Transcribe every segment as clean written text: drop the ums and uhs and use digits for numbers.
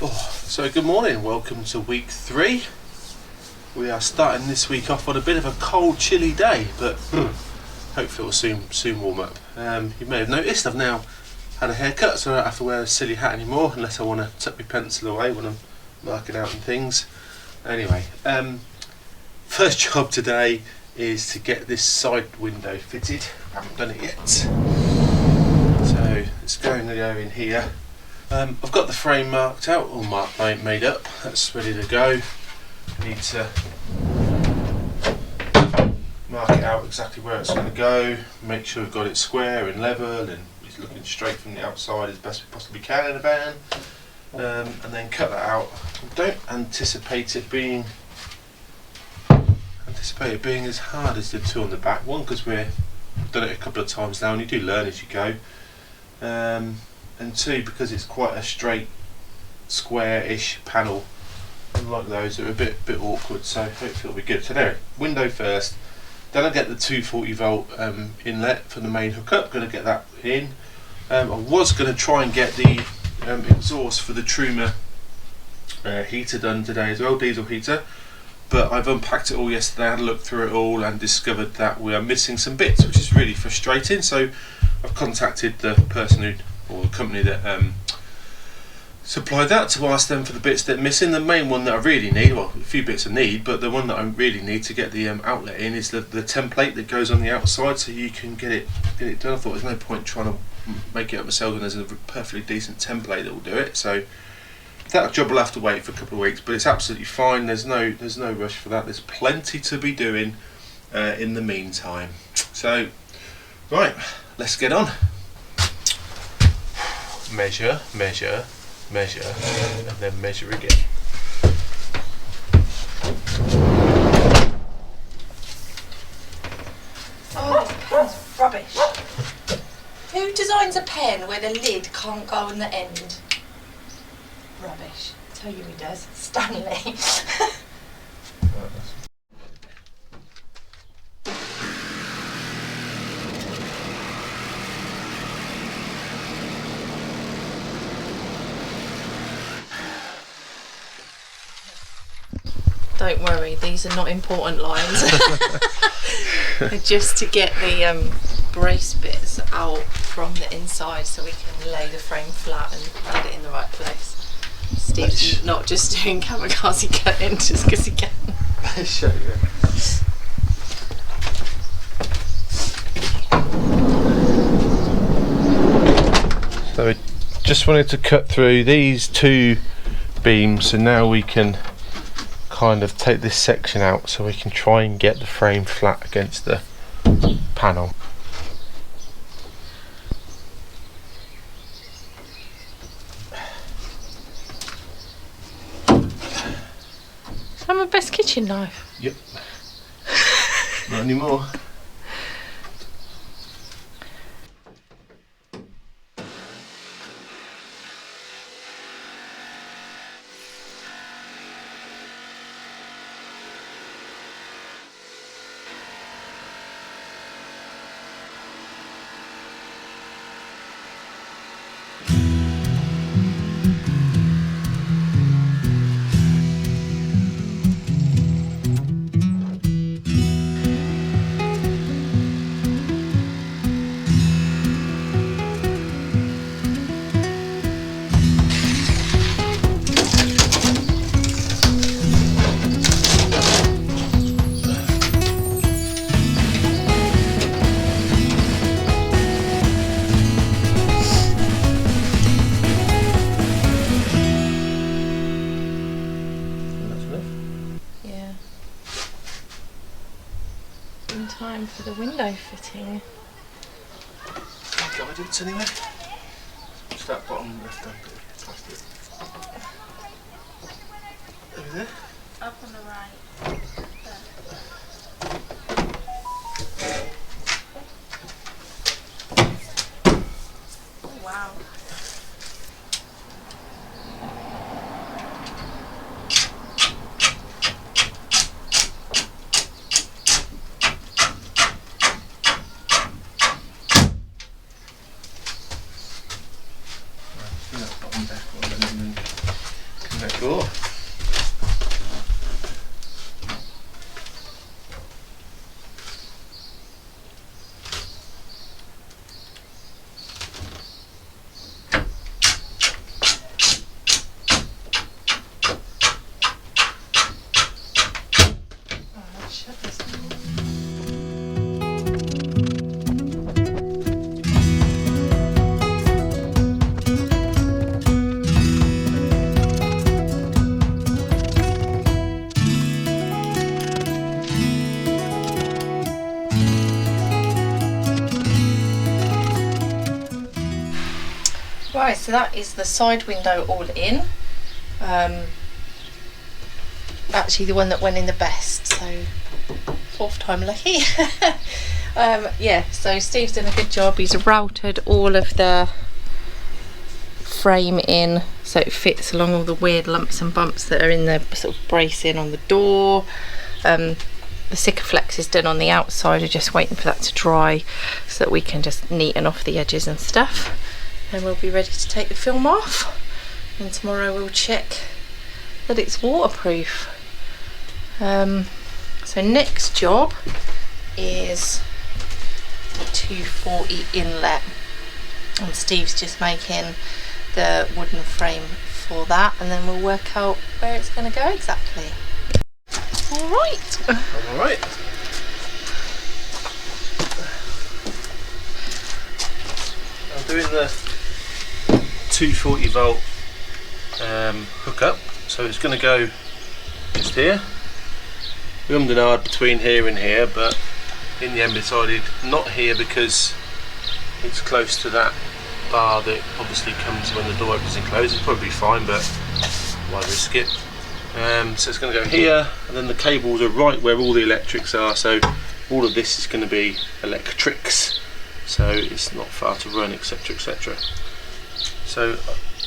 So good morning, welcome to week 3. We are starting this week off on a bit of a cold, chilly day, but hopefully it will soon warm up. You may have noticed I've now had a haircut, so I don't have to wear a silly hat anymore unless I want to tuck my pencil away when I'm marking out and things. Anyway, first job today is to get this side window fitted. I haven't done it yet, so it's going to go in here. I've got the frame marked out, all made up, that's ready to go. I need to mark it out exactly where it's going to go, make sure we've got it square and level and it's looking straight from the outside as best we possibly can in a van, and then cut that out. I don't anticipate it being as hard as the two on the back. One, because we've done it a couple of times now and you do learn as you go. And two, because it's quite a straight, square-ish panel, unlike those that are a bit awkward, so hopefully it'll be good. So there, window first, then I get the 240 volt inlet for the main hookup, going to get that in. I was going to try and get the exhaust for the Truma heater done today as well, diesel heater, but I've unpacked it all yesterday, had a look through it all and discovered that we are missing some bits, which is really frustrating. So I've contacted the person or the company that supplied that to ask them for the bits that are missing. The main one that I really need, well, a few bits I need, but the one that I really need to get the outlet in is the template that goes on the outside, so you can get it done. I thought there's no point trying to make it up myself when there's a perfectly decent template that will do it. So that job will have to wait for a couple of weeks, but it's absolutely fine. There's no rush for that. There's plenty to be doing in the meantime. So right, let's get on. Measure, measure, measure, and then measure again. Oh, this pen's rubbish. Who designs a pen where the lid can't go on the end? Rubbish. I'll tell you who does. Stanley. Don't worry, these are not important lines. They're just to get the brace bits out from the inside so we can lay the frame flat and get it in the right place. Steve's not just doing kamikaze cutting just because he can. Let's show you. So we just wanted to cut through these two beams, so now we can kind of take this section out so we can try and get the frame flat against the panel. Is that my best kitchen knife? Yep. Not anymore. Time for the window fitting. Can I do it anyway? Just that bottom left hand bit of plastic. Over there? Up on the right. Oh, wow. before. Right, so that is the side window all in. Actually the one that went in the best, so 4th time lucky. Yeah, so Steve's done a good job. He's routed all of the frame in so it fits along all the weird lumps and bumps that are in the sort of bracing on the door. The Sikaflex is done on the outside. We're just waiting for that to dry so that we can just neaten off the edges and stuff. And we'll be ready to take the film off, and tomorrow we'll check that it's waterproof. So next job is the 240 inlet, and Steve's just making the wooden frame for that, and then we'll work out where it's going to go exactly. Alright. Alright. I'm doing the 240 volt hookup, so it's going to go just here. We ummed and ahed between here and here, but in the end decided not here because it's close to that bar that obviously comes when the door opens and closes. It'll probably be fine, but why risk it? So it's going to go here, and then the cables are right where all the electrics are, so all of this is going to be electrics, so it's not far to run, etc, etc. So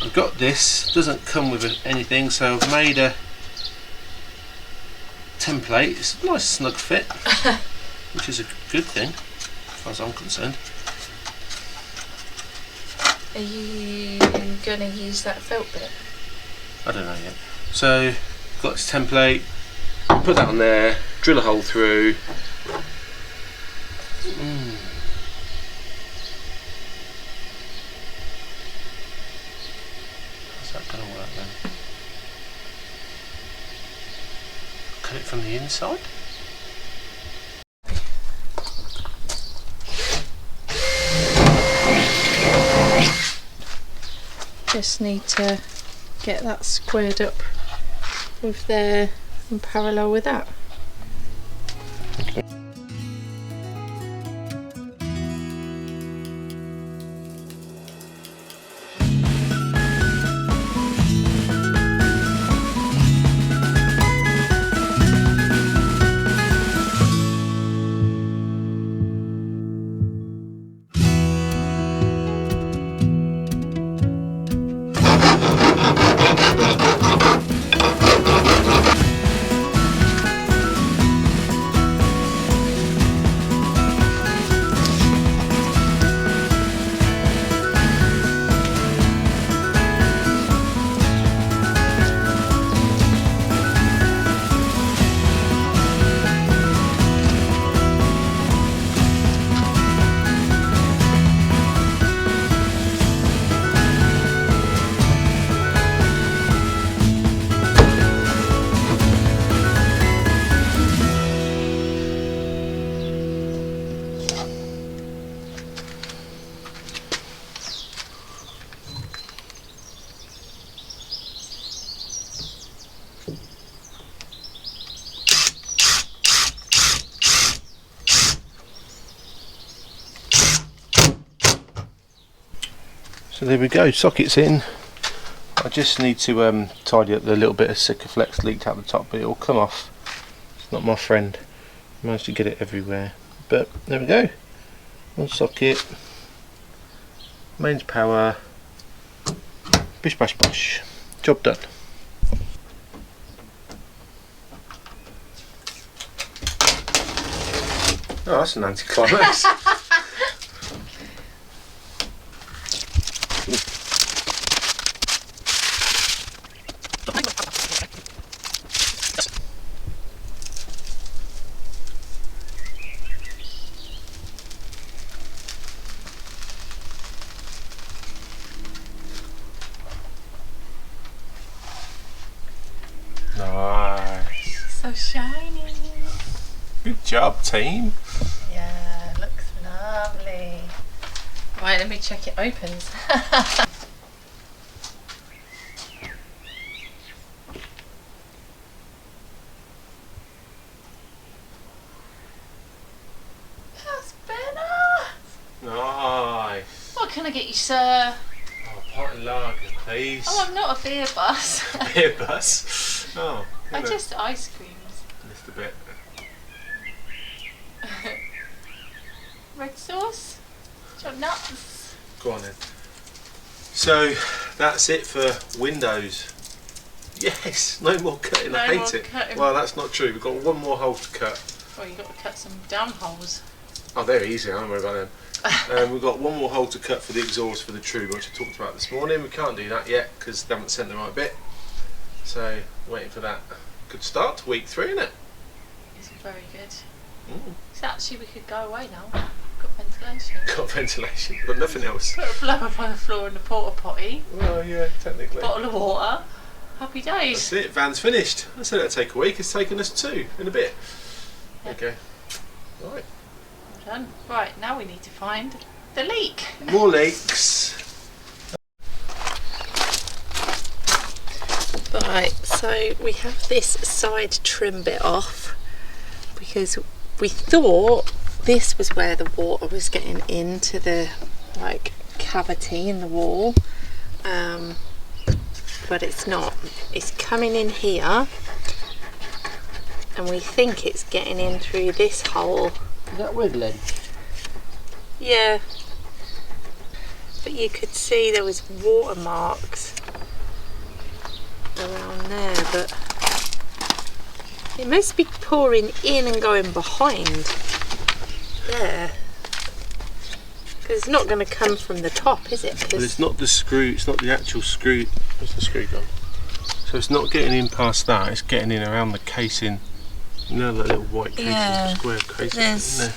I've got this, doesn't come with anything, so I've made a template. It's a nice snug fit, which is a good thing as far as I'm concerned. Are you going to use that felt bit? I don't know yet. So got this template, put that on there, drill a hole through. How's that going to work then? Cut it from the inside? Just need to get that squared up with there in parallel with that. So there we go, sockets in. I just need to tidy up the little bit of Sikaflex leaked out the top, but it will come off. It's not my friend. I managed to get it everywhere. But there we go. One socket. Mains power. Bish bash bosh. Job done. Oh, that's an anticlimax. Nice. So shiny. Good job, team. Yeah, looks lovely. Right, let me check it opens. That's better. Nice. What can I get you, sir? Oh, pot and lager, please. Oh, I'm not a beer bus. Beer bus. Oh, I just ice creams. just a bit. Red sauce? Your nuts? Go on then. So that's it for windows. Yes, no more cutting. I hate it. Cutting. Well, that's not true. We've got one more hole to cut. Oh, you've got to cut some down holes. Oh, they're easy. I don't worry about them. We've got one more hole to cut for the exhaust for the tube, which I talked about this morning. We can't do that yet because they haven't sent the right bit. So waiting for that. Good start to week 3, isn't it? It's very good. Mm. So actually we could go away now. Got ventilation. Got ventilation, but nothing else. Put a blow up on the floor in the porta potty. Well, yeah, technically. Bottle of water. Happy days. That's it. Van's finished. I said it'd take a week. It's taken us 2 in a bit. Yep. Okay. Right. Well done. Right, now we need to find the leak. More leaks. Right, so we have this side trim bit off because we thought this was where the water was getting into the cavity in the wall, but it's not. It's coming in here and we think it's getting in through this hole. Is that wiggling? Yeah, but you could see there was watermarks around there, but it must be pouring in and going behind there, because it's not going to come from the top, is it? But it's not the screw, it's not the actual screw. Where's the screw gone? So it's not getting in past that, it's getting in around the casing. You know that little white casing, Yeah, square casing there's in there.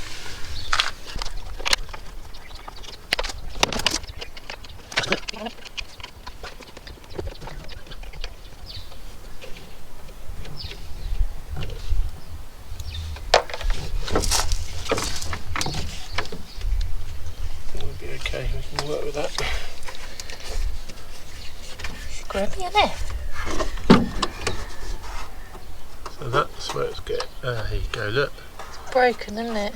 Okay, we can work with that. scrubby, isn't it? So that's where it's getting. Here you go, look. It's broken, isn't it?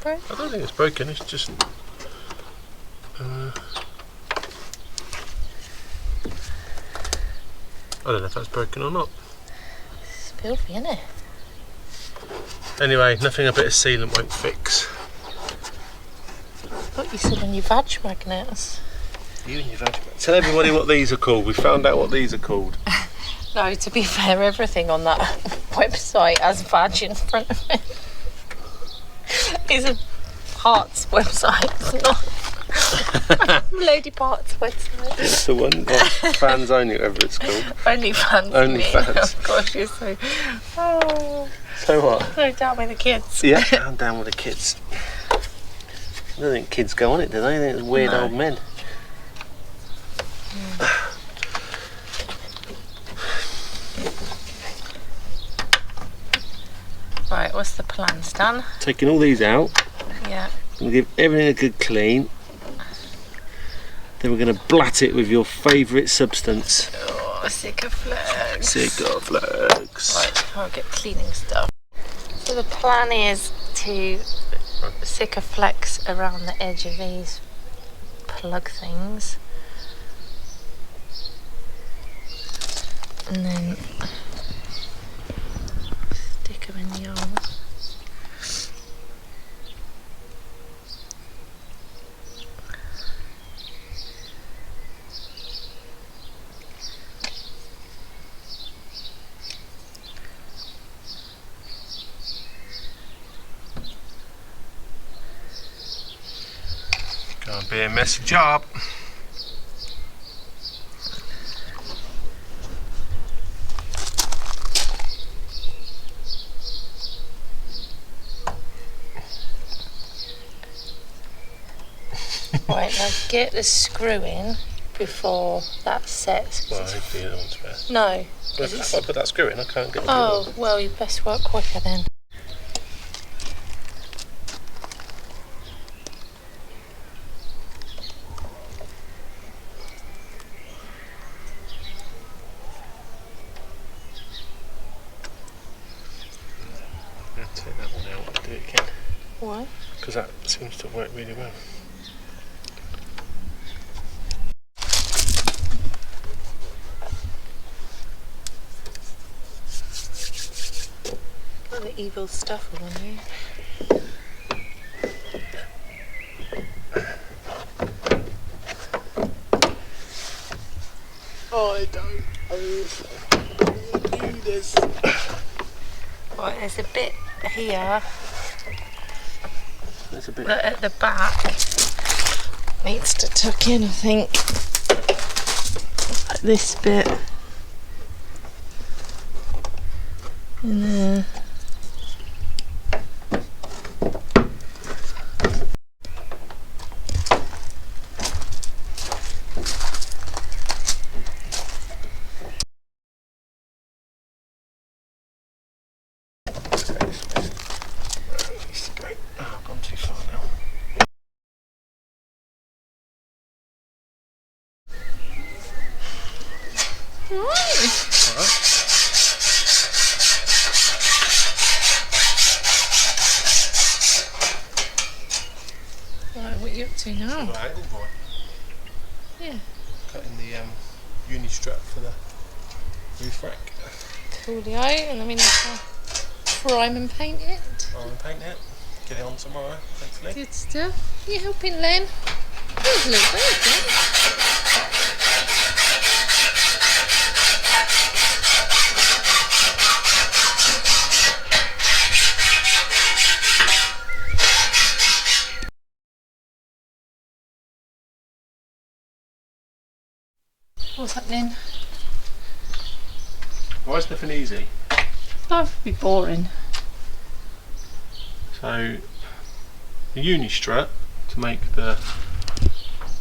Broken? I don't think it's broken, it's just. I don't know if that's broken or not. It's filthy, isn't it? Anyway, nothing a bit of sealant won't fix. What you said on your vag magnets. You and your veg. Tell everybody what these are called. We found out what these are called. No, to be fair, everything on that website has vag in front of it. It's a parts website, it's not Lady Parts website. It's the one, fans only, whatever it's called. Only fans. Only fans. Oh gosh, you're so. Oh. So what? So down with the kids. Yeah, I'm down with the kids. I don't think kids go on it, do they? I think it's weird old men. Right, what's the plan, Stan? Taking all these out. Yeah. We'll give everything a good clean. Then we're going to blat it with your favourite substance. Oh, Sikaflex. Sikaflex. Right, I'll get cleaning stuff. So the plan is to Sikaflex around the edge of these plug things. And then stick them in the hole. Gonna be a messy job. Right, now get the screw in before that sets. Well, hopefully the other one's better. No. Well, if I put that screw in, I can't get the Oh, well, you best work quicker then. I'll take that one out and do it again. Why? Because that seems to work really well. Got the evil stuff on you. I don't do this. Right, there's a bit here There's a bit. that at the back needs to tuck in, I think. Like this bit. In there. Oh, I've gone too far now. Alright. Right, what are you up to now? Got an angle board. Yeah. Cutting the Unistrut for the roof rack. Coolio, and then we need to prime and paint it. I'll paint it. Get it on tomorrow, hopefully. Good stuff. You helping, Len? There's a little bird there. What's happening? Why is nothing easy? Life would be boring. So, the Unistrut to make the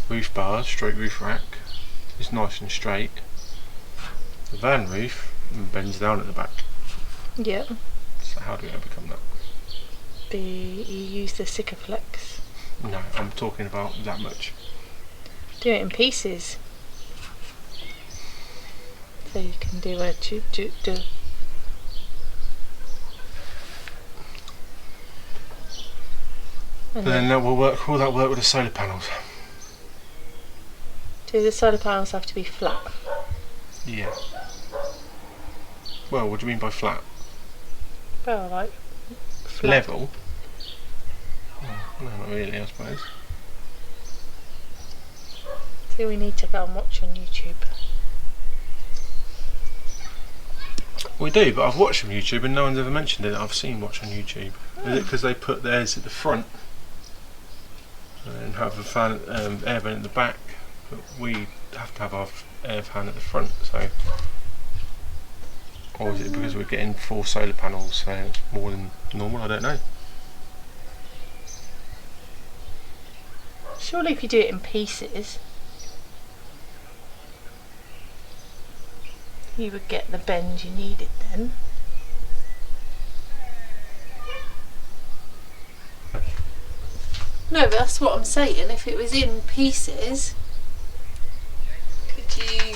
roof bars, straight roof rack, is nice and straight. The van roof bends down at the back. Yep. So how do we overcome that? You use the Sikaflex. No, I'm talking about that much. Do it in pieces. So you can do a do. And Then that will work. Will that work with the solar panels? do the solar panels have to be flat? Yeah. Well, what do you mean by flat? Well, like flat. Level? Oh, no, not really, I suppose. So we need to go and watch on YouTube. We do, but I've watched on YouTube and no one's ever mentioned it. I've seen watch on YouTube. Is it because they put theirs at the front and have a fan, air vent at the back? But we have to have our air fan at the front, so. Or is it because we're getting 4 solar panels, so it's more than normal? I don't know. Surely if you do it in pieces, you would get the bend you needed then. No, but that's what I'm saying. If it was in pieces, could you...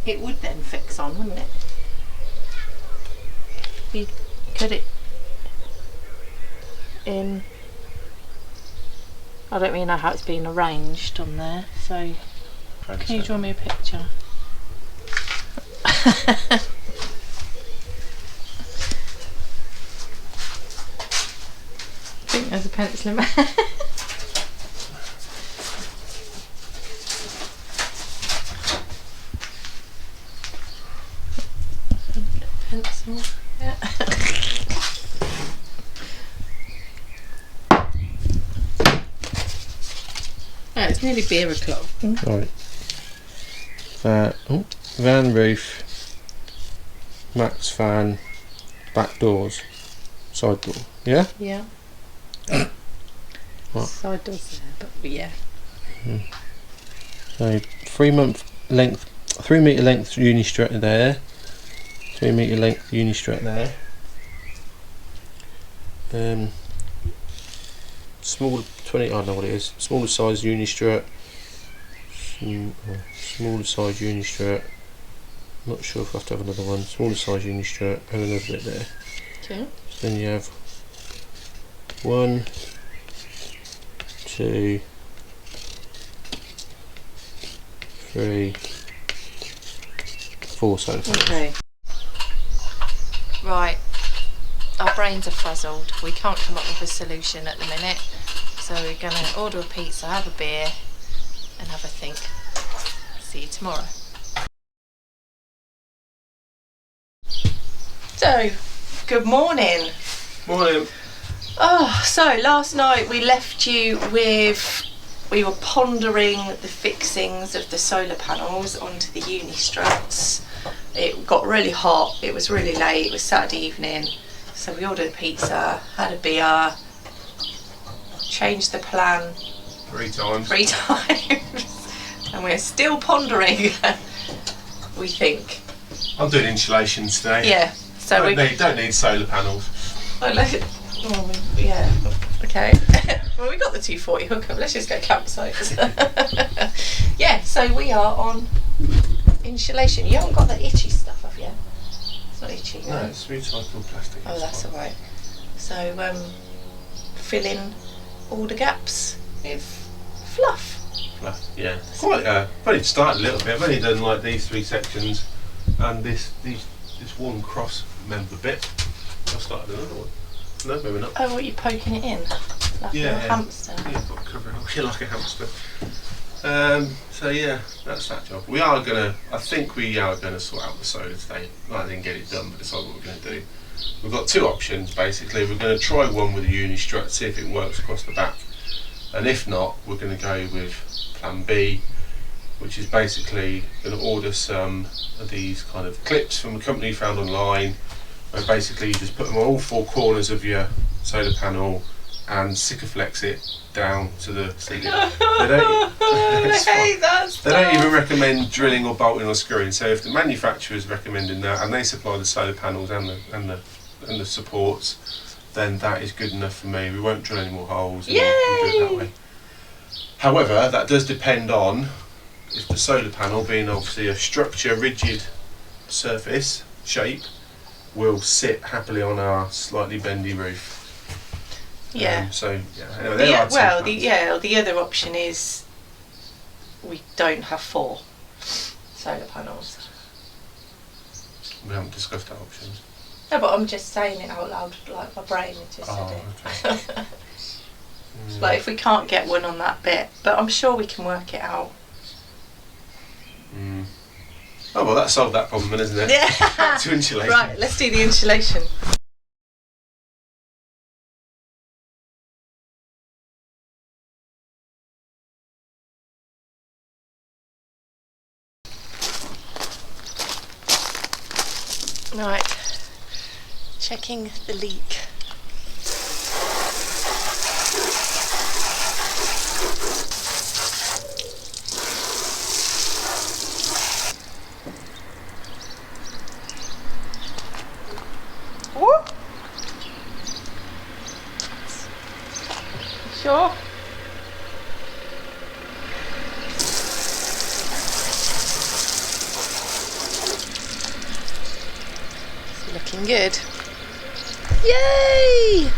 It would then fix on, wouldn't it? You cut it in... I don't really know how it's been arranged on there, so can you draw me a picture? I think there's a pencil in my pencil. Yeah. Right, it's nearly beer o'clock. Right. Van roof, max fan, back doors, side door. Yeah? Yeah. What? Side doors there, but yeah. So 3 metre length Unistrut there, 3 metre length Unistrut there. Small 20. I don't know what it is. Smaller size Unistrut. Smaller size Unistrut. Not sure if I have to have another one. Smaller size Unistrut and another bit there. Okay. So then you have 1, 2, 3, 4 solar panels. Okay. Right. Our brains are frazzled. We can't come up with a solution at the minute. So we're going to order a pizza, have a beer, and have a think. See you tomorrow. So, good morning. Morning. Oh, so last night we left you with, we were pondering the fixings of the solar panels onto the Unistruts. It got really hot, it was really late, it was Saturday evening, so we ordered a pizza, had a beer, changed the plan 3 times. 3 times, and we're still pondering, we think. I'm doing insulation today. Yeah, so we don't need solar panels. Oh, yeah, okay. Well, we got the 240 hookup, let's just go campsites. Yeah, so we are on insulation. You haven't got the itchy stuff, have you? It's not itchy, No, it's recycled plastic. Oh, that's alright. So, fill in all the gaps with fluff. Yeah. Quite, I've only started a little bit. I've only done like these 3 sections and this one cross member bit. I've started another one. No, maybe not. Oh, what, you're poking it in? Like a hamster? Yeah, I've got to cover it up like a hamster. So yeah, that's that job. I think we are gonna sort out the solar today. I didn't get it done, but decide what we're gonna do. We've got 2 options basically. We're gonna try one with a Unistrut, see if it works across the back. And if not, we're gonna go with plan B, which is basically gonna order some of these kind of clips from a company found online, where basically you just put them on all 4 corners of your solar panel and Sikaflex it down to the ceiling. They don't even recommend drilling or bolting or screwing. So if the manufacturer is recommending that and they supply the solar panels and the supports, then that is good enough for me. We won't drill any more holes. And we'll do it that way. However, that does depend on if the solar panel, being obviously a structure, rigid surface shape, will sit happily on our slightly bendy roof. Yeah. Anyway, the other option is we don't have 4 solar panels. We haven't discussed that option. No, but I'm just saying it out loud, like my brain just said it. Okay. Like if we can't get one on that bit, but I'm sure we can work it out. Oh well, that solved that problem then, isn't it? Yeah. Back to insulation. Right, let's do the insulation. Right, checking the leak. What? Sure. It's looking good. Yay!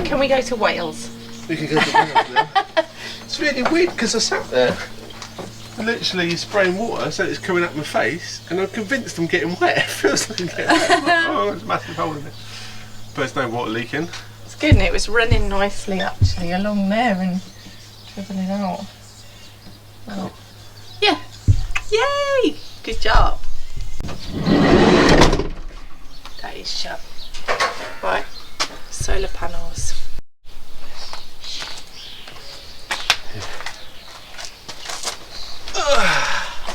Can we go to Wales? We can go to Wales now. It's really weird because I sat there literally spraying water so it's coming up my face and I'm convinced I'm getting wet. It feels like I'm getting wet. I'm like, oh, there's a massive hole in it. But there's no water leaking. It's good, and it was running nicely actually along there and dribbling out. Oh. Yeah. Yay! Good job. That is shut. Right. Solar panels.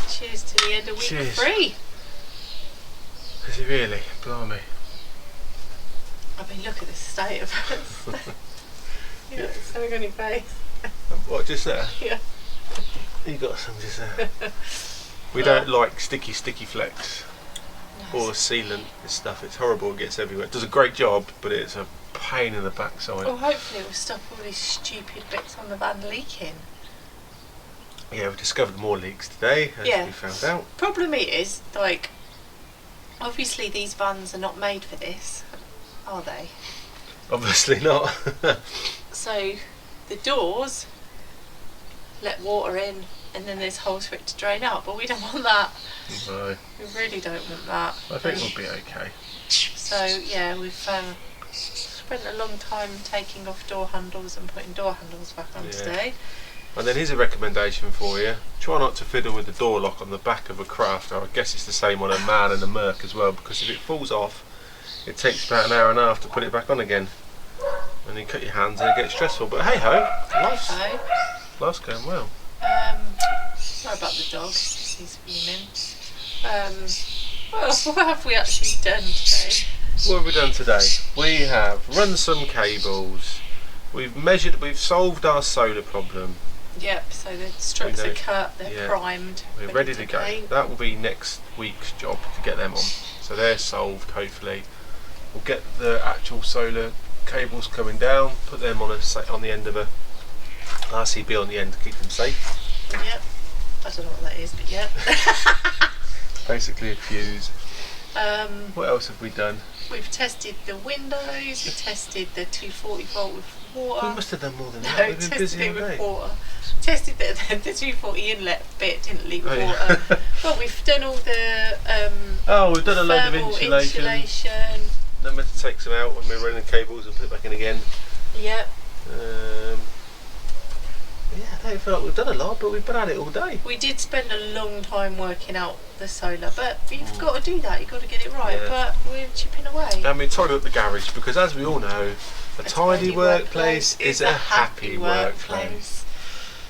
Cheers to to the end of week Cheers. 3. Is it really? Blimey. I mean, look at the state of it. You got something on your face. What, just there? Yeah. You got some just there. We don't like sticky flecks or sealant and stuff. It's horrible, it gets everywhere. It does a great job, but it's a pain in the backside. Well, hopefully it will stop all these stupid bits on the van leaking. Yeah, we discovered more leaks today, as we found out. Problem is, like, obviously these vans are not made for this, are they? Obviously not. So the doors let water in, and then there's holes for it to drain out, but we don't want that. No. We really don't want that. I think we'll be okay. So yeah, we've spent a long time taking off door handles and putting door handles back on today. And then here's a recommendation for you. Try not to fiddle with the door lock on the back of a craft. I guess it's the same on a man and a Merc as well, because if it falls off, it takes about an hour and a half to put it back on again. And you cut your hands and it gets stressful. But hey ho, life's going well. Sorry about the dog, he's fuming. Well, what have we actually done today? What have we done today? We have run some cables. We've solved our solar problem. Yep, so the struts are cut, they're primed. We're ready to go. paint. That will be next week's job to get them on. So they're solved, hopefully. We'll get the actual solar cables coming down, put them on the end of a RCB on the end to keep them safe. Yep. I don't know what that is, but yep. Basically a fuse. What else have we done? We've tested the windows, we tested the 240 volt with water. We must have done more than that. No, We've been tested busy it all with day. water. Tested the 240 inlet bit, didn't leak with water. Well, we've done all the we've done a load of insulation. Then we have to take some out when we're running the cables and put it back in again. Yep. I don't feel like we've done a lot, but we've been at it all day. We did spend a long time working out the solar, but you've got to do that, you've got to get it right, but we're chipping away. And we tidied up the garage because, as we all know, a tidy workplace is a happy workplace.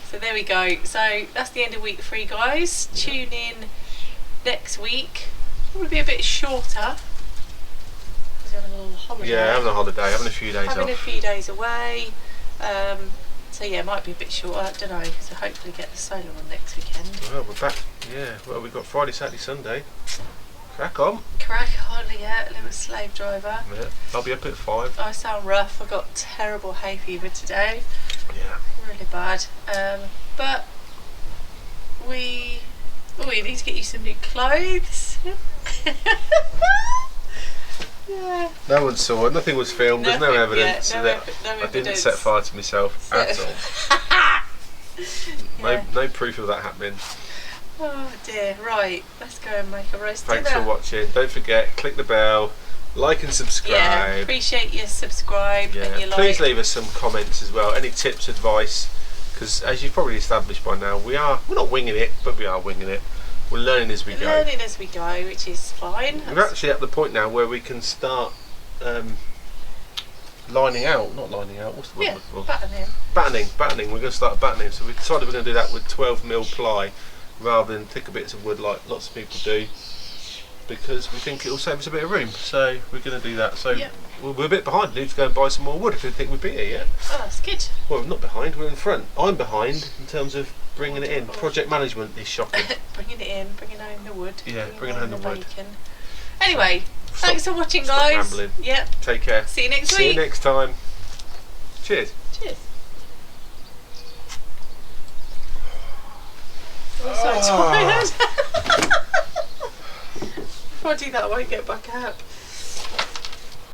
So there we go. So that's the end of week 3, guys. Tune in next week. Probably be a bit shorter. We're having a little holiday. Yeah, having a holiday, having a few days off. Having a few days away. So yeah, it might be a bit shorter, I don't know, so hopefully get the solar on next weekend. Well, we're back, well we've got Friday, Saturday, Sunday. Crack on. Crack on, yeah, little slave driver. Yeah, I'll be up at 5. I sound rough, I've got terrible hay fever today. Yeah. Really bad. But we need to get you some new clothes. Yeah. No one saw it, nothing was filmed, there's no evidence. No I didn't set fire to myself at all. No proof of that happening. Oh dear, right, let's go and make a roast Thanks dinner. for watching. Don't forget, click the bell, like and subscribe. Yeah, appreciate your subscribe and your like. Please leave us some comments as well, any tips, advice, because as you've probably established by now, we're not winging it, but we are winging it. We're learning as we go. Learning as we go, which is fine. We're actually at the point now where we can start lining out, not lining out, what's the word? Battening. We're going to start battening. So we decided we're going to do that with 12mm ply rather than thicker bits of wood like lots of people do, because we think it will save us a bit of room. So we're going to do that. So we're a bit behind. We need to go and buy some more wood if we think we'd be here yet. Oh, that's good. Well, we're not behind, we're in front. I'm behind in terms of bringing it in. Project management is shocking. Bringing it in, bringing home the wood. Yeah, bringing home the wood. Bacon. Anyway, thanks for watching, guys. Rambling. Yep. Take care. See you next week. See you next time. Cheers. Cheers. I'm so tired. If I do that, I won't get back up.